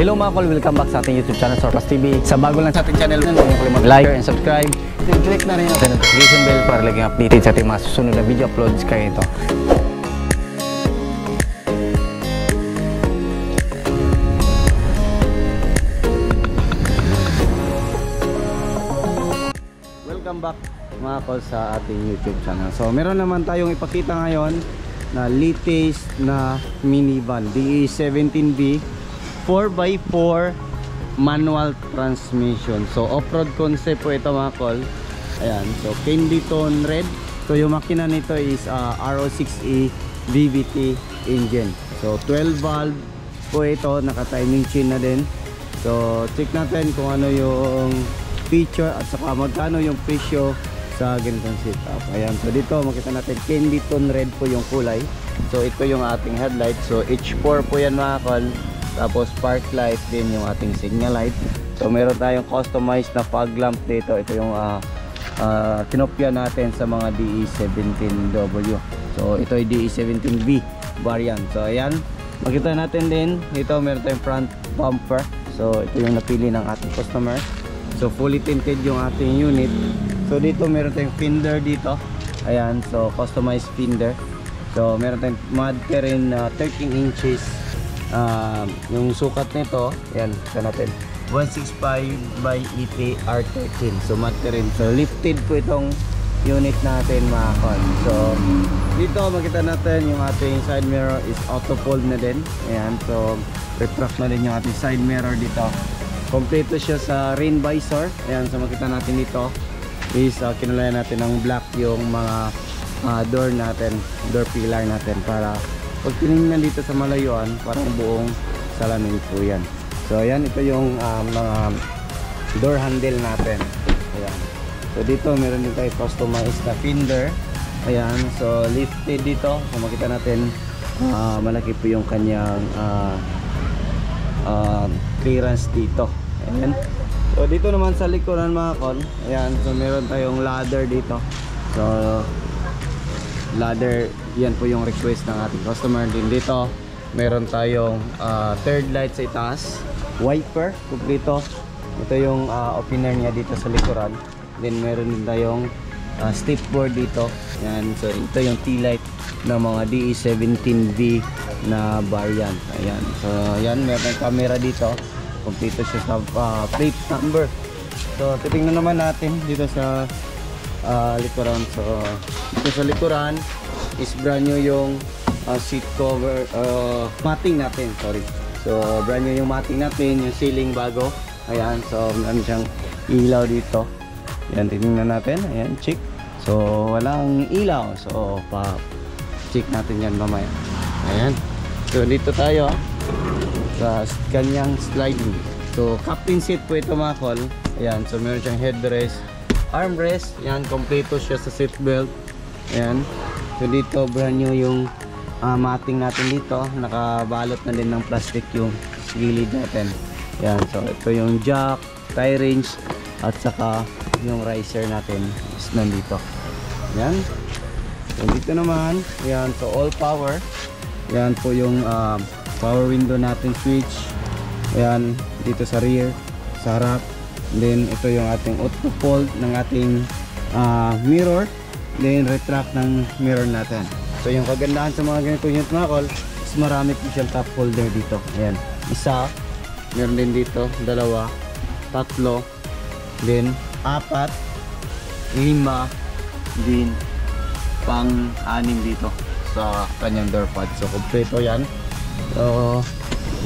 Hello mga kol, welcome back sa ating YouTube channel, Sorpas TV. Sa bago lang sa ating channel, huwag kalimutan mag-like and subscribe. And click na rin ang notification bell para laging updated sa ating mga susunod na video uploads kayo ito. Welcome back mga kol sa ating YouTube channel. So meron naman tayong ipakita ngayon na latest na minivan DE17B 4x4 manual transmission. So off-road concept po ito mga kol. Ayan, so candy tone red. So yung makina nito is RO6E VVT engine. So 12 valve po ito, naka-timing chain na din. So check natin kung ano yung feature at saka magkano yung presyo sa ganitong setup. Ayan, so dito makita natin candy tone red po yung kulay. So ito yung ating headlight. So H4 po yan mga kol. Tapos spark light din yung ating signal light. So meron tayong customized na fog lamp dito. Ito yung kinopya natin sa mga DE17W. So ito ay DE17B variant. So ayan, makita natin din dito meron tayong front bumper. So ito yung napili ng ating customer. So fully tinted yung ating unit. So dito meron tayong fender dito. Ayan, so customized fender. So meron tayong mud terrain 13 inches. Yung sukat nito, ayan, ito natin 165 by EP R13. So mud terrain. So lifted po itong unit natin mga kon. So dito makita natin yung ating side mirror is auto fold na din. Ayan, so retract na din yung ating side mirror dito. Kompleto siya sa rain visor. Ayan, so makita natin dito is kinulayan natin ng black yung mga door natin, door pillar natin para pag tinignan dito sa malayuan parang buong salamin po yan. So ayan, ito yung mga door handle natin. Ayan, so dito meron din tayo customized na fender. Ayan, so lifted dito. So makita natin malaki po yung kanyang clearance dito. Ayan. So dito naman sa likuran mga kon, ayan, so meron tayong ladder dito. So ladder, yan po yung request ng ating customer. Din dito meron tayong third light sa itaas, wiper kumpleto. Ito yung opener niya dito sa likuran. Then meron din tayong step board dito. Yan, so ito yung T-light ng mga DE17B na variant. Ayan, so yan, meron tayong camera dito. Kumpleto siya sa plate number. So titingnan naman natin dito sa likuran. So dito sa likuran is brand new yung seat cover, matting natin, sorry. So brand new yung matting natin, yung ceiling bago. Ayan, so meron siyang ilaw dito. Ayan, titingnan natin. Ayan, check. So walang ilaw, so check natin yan mamaya. Ayan, so dito tayo sa kanyang sliding. So captain seat po ito mga kol. Ayan, so meron siyang headrest, armrest. Ayan, kompleto siya sa seat belt. Ayan, so dito brand new yung matting natin dito. Nakabalot na din ng plastic yung gilid natin. Ayan, so ito yung jack, tie range, at saka yung riser natin is nandito. Ayan, so dito naman, ayan, so all power. Ayan po yung power window natin switch. Ayan, dito sa rear, sa harap. Then ito yung ating auto fold ng ating mirror. Then retract ng mirror natin. So yung kagandahan sa mga ganito unit mga kol is marami po siyang cup holder dito. Ayan, isa, meron din dito, dalawa, tatlo, then apat, lima, din pang-anim dito sa kanyang door pad. So kompleto yan. So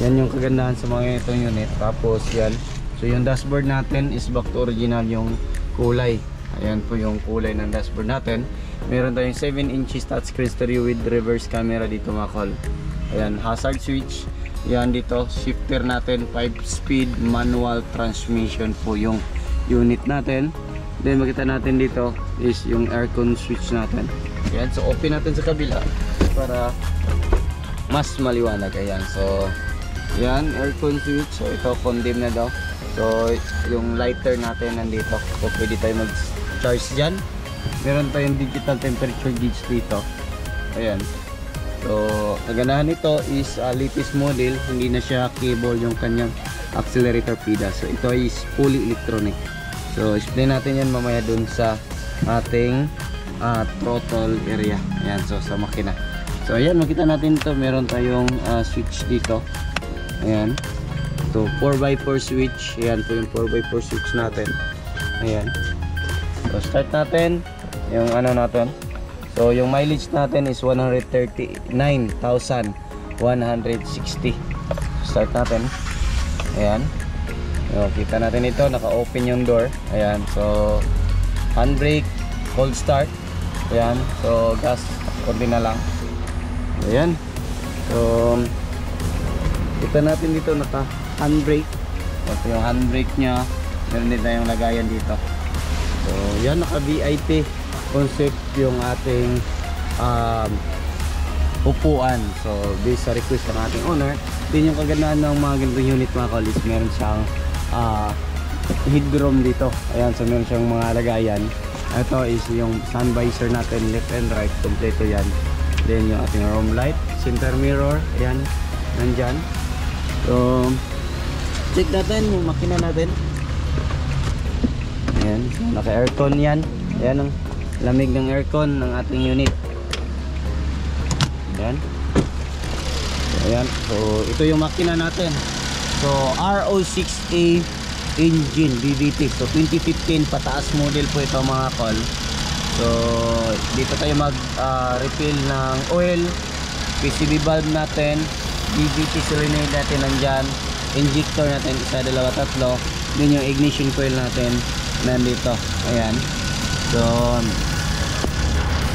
yan yung kagandahan sa mga itong unit. Tapos yan, so yung dashboard natin is back to original yung kulay. Ayan po yung kulay ng dashboard natin. Meron tayong 7 inches touchscreen stereo with reverse camera dito mga kol. Ayan, hazard switch. Yan dito, shifter natin, 5-speed manual transmission po yung unit natin. Then makita natin dito is yung aircon switch natin. Ayan, so open natin sa kabila para mas maliwanag. Ayan, so yan, aircon switch. So ito condemn na daw. So yung lighter natin nandito. So pwede tayo mag-charge dyan. Meron tayong digital temperature gauge dito. Ayan. So kaganahan nito is latest model. Hindi na siya cable yung kanyang accelerator pedal. So ito is fully electronic. So explain natin yan mamaya dun sa ating throttle area. Ayan, so sa makina. So ayan, makita natin ito, meron tayong switch dito. Ayan. So 4x4 switch. Ayan po yung 4x4 switch natin. Ayan. So start natin yung ano natin. So yung mileage natin is 139,160. Start natin. Ayan. So, kita natin ito, naka-open yung door. Ayan. So handbrake, cold start. Ayan. So gas, konti na lang. Ayan. So kita natin dito, naka handbrake. So yung handbrake nya, meron din tayong lagayan dito. So yan, naka VIP concept yung ating upuan. So based sa request ng ating owner, din yung kagandaan ng mga ganitong unit mga kalis, meron siyang headroom dito. Ayan, so meron siyang mga lagayan. Ito is yung sun visor natin, left and right, kompleto yan. Then yung ating room light, center mirror, ayan, nandyan. So check natin yung makina natin. Ayan, so naka aircon yan. Ayan ang lamig ng aircon ng ating unit. Ayan. So, ayan. So ito yung makina natin. So RO6A engine DVT. So 2015 pataas model po ito mga kol. So dito tayo mag refill ng oil. PCV valve natin, DVT solenoid natin nandyan, injector natin isa, dalawa, tatlo. Then yung ignition coil natin nandito. Ayan. So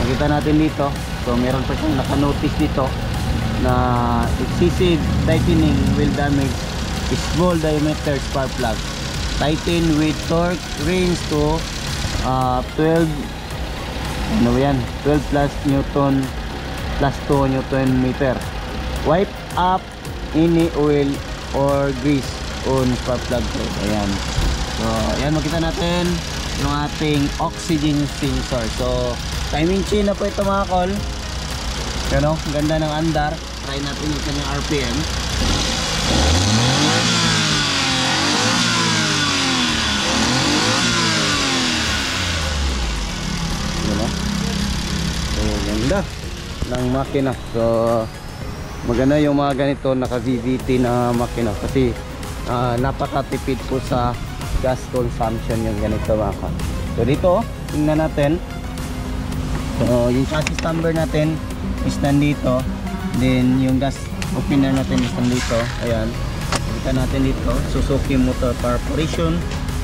makita natin dito. So meron pa siyang naka-notice dito na excessive tightening will damage small diameter spark plug. Tighten with torque range to 12 ano yan? 12 plus newton plus 2 newton meter. Wipe up any oil or grease on spark plug. Ayan. So ayan, makita natin yung ating oxygen sensor. So timing chain na po ito mga kol. Ano, ganda ng andar. Try natin yung kanyang RPM. Diba? So ganda ng makina. So maganda yung mga ganito naka VVT na makina kasi napakatipid po sa gas consumption yung ganito mga kol. So dito tingnan natin. So yung chassis number natin is nandito. Then yung gas opener natin is nandito. Ayan, kita natin dito, Suzuki Motor Corporation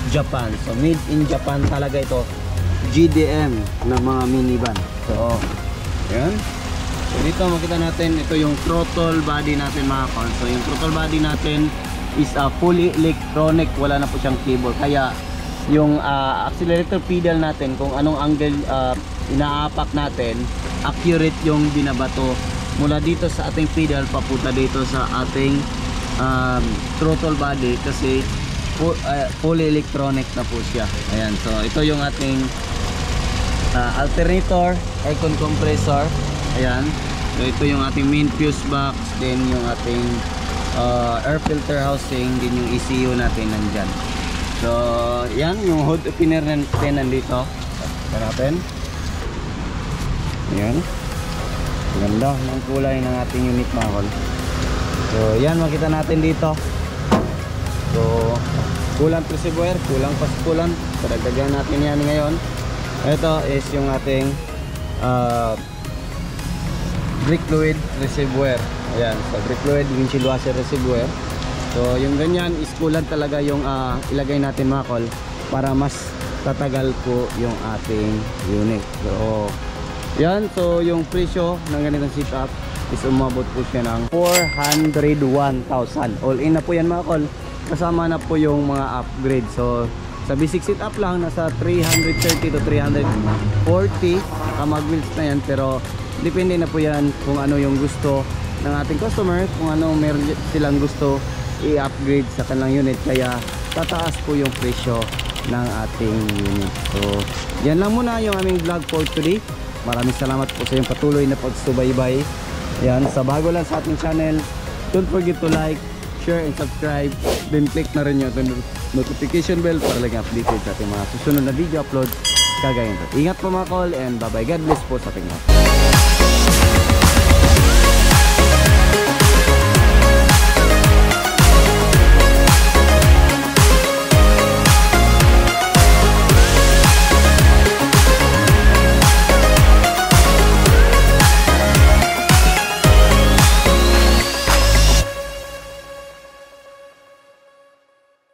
Japan. So made in Japan talaga ito, GDM ng mga minivan. So ayan. So dito makita natin, ito yung throttle body natin mga kol. So yung throttle body natin is fully electronic, wala na po siyang cable. Kaya yung accelerator pedal natin, kung anong angle inaapak natin, accurate yung binabato mula dito sa ating pedal papunta dito sa ating throttle body kasi fully electronic na po siya. Ayan, so ito yung ating alternator, aircon compressor. Ayan, so ito yung ating main fuse box, then yung ating air filter housing, din yung ECU natin nandyan. So yan yung hood opener natin nandito. Ito natin. Ayan, ganda ng kulay ng ating unit mga kol. So yan, makita natin dito. So kulang reservoir, kulang pa sa kulang, padagdagan natin yan ngayon. Ito is yung ating brake fluid reservoir. Ayan, so brake fluid, windshield washer reservoir. So yung ganyan is kulang talaga yung ilagay natin mga kol para mas tatagal po yung ating unit. So yan, so yung presyo ng ganitong setup is umabot po siya ng 401,000. All in na po yan mga kol, kasama na po yung mga upgrade. So sa basic setup lang, nasa 330 to 340 mag-wheels na yan. Pero depende na po yan kung ano yung gusto ng ating customer, kung ano meron silang gusto i-upgrade sa kanilang unit. Kaya tataas po yung presyo ng ating unit. So yan lang muna yung aming vlog for today. Maraming salamat po sa iyong patuloy na pagsubaybay. Yan, sa bago lang sa ating channel, don't forget to like, share, and subscribe. Then click na rin yung notification bell para lagi updated sa ating mga susunod na video upload kagaya nito. Ingat po mga call and bye bye. God bless po sa ating lahat.